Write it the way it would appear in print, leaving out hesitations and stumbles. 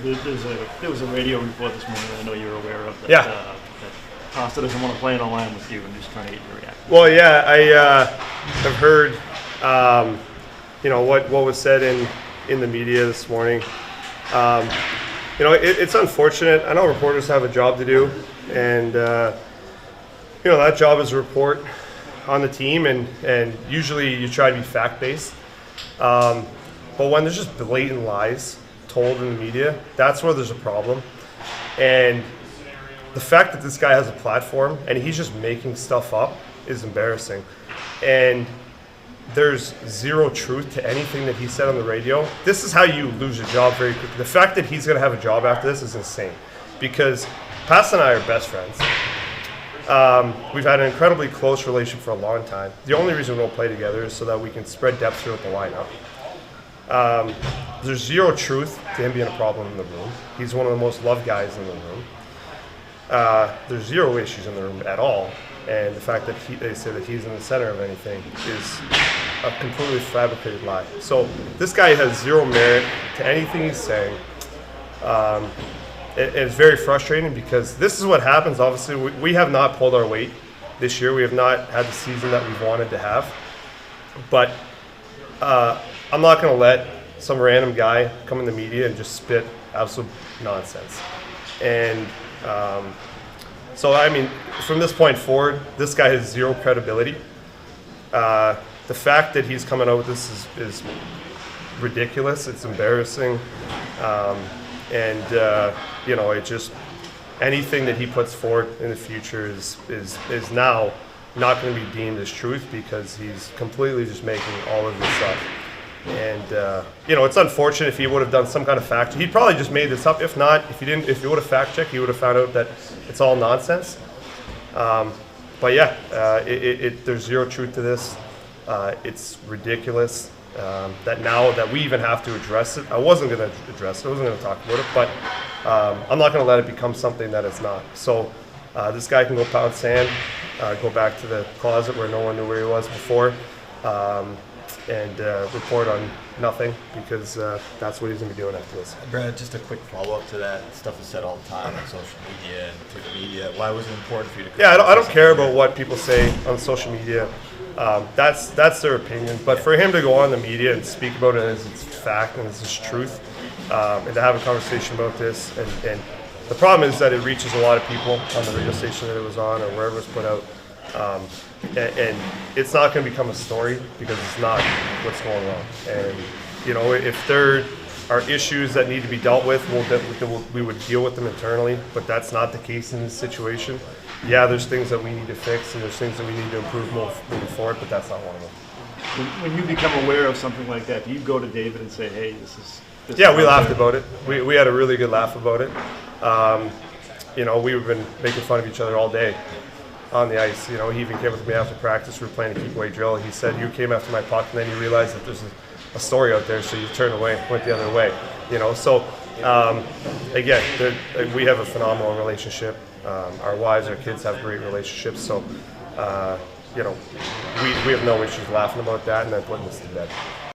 There was a radio report this morning that I know you're aware of. That, Yeah. That Costa doesn't want to play in a line with you, and just trying to get your reaction. Well, yeah, I have heard, what was said in the media this morning. It's unfortunate. I know reporters have a job to do, and that job is to report on the team, and usually you try to be fact-based. But when there's just blatant lies told in the media, that's where there's a problem. And the fact that this guy has a platform and he's just making stuff up is embarrassing. And there's zero truth to anything that he said on the radio. This is how you lose your job very quickly. The fact that he's going to have a job after this is insane, because Pastrnak and I are best friends. We've had an incredibly close relationship for a long time. The only reason we don't play together is so that we can spread depth throughout the lineup. There's zero truth to him being a problem in the room. He's one of the most loved guys in the room. There's zero issues in the room at all. And the fact that they say that he's in the center of anything is a completely fabricated lie. So this guy has zero merit to anything he's saying. It's very frustrating, because this is what happens. Obviously, we have not pulled our weight this year. We have not had the season that we've wanted to have. But I'm not going to let some random guy come in the media and just spit absolute nonsense. And so, I mean, from this point forward, this guy has zero credibility. The fact that he's coming out with this is ridiculous. It's embarrassing. It just, anything that he puts forward in the future is now not going to be deemed as truth, because he's completely just making all of this up. And it's unfortunate. If he would have done some kind of fact check, he'd probably just made this up. If not, if he would have fact checked, he would have found out that it's all nonsense. But yeah, there's zero truth to this. It's ridiculous that now that we even have to address it. I wasn't going to address it. I wasn't going to talk about it, but I'm not going to let it become something that it's not. So this guy can go pound sand, go back to the closet where no one knew where he was before, and report on nothing, because that's what he's going to be doing after this. Brad, just a quick follow-up to that. Stuff is said all the time on social media and to the media. Why was it important for you to? Yeah, I don't care about what people say on social media. That's their opinion. But for him to go on the media and speak about it as it's fact and as it's truth, and to have a conversation about this, and the problem is that it reaches a lot of people on the radio station that it was on or wherever it's put out. And it's not going to become a story, because it's not what's going on. And if there are issues that need to be dealt with, we would deal with them internally. But that's not the case in this situation. Yeah, there's things that we need to fix, and there's things that we need to improve moving forward. But that's not one of them. When you become aware of something like that, do you go to David and say, "Hey, this is"? Yeah, we laughed about it. We had a really good laugh about it. We've been making fun of each other all day on the ice. He even came with me after practice. We were playing a keep-away drill. He said, "You came after my puck, and then you realized that there's a story out there, so you turned away, went the other way." So again, we have a phenomenal relationship. Our wives, our kids have great relationships. So we have no issues laughing about that and then putting this to bed.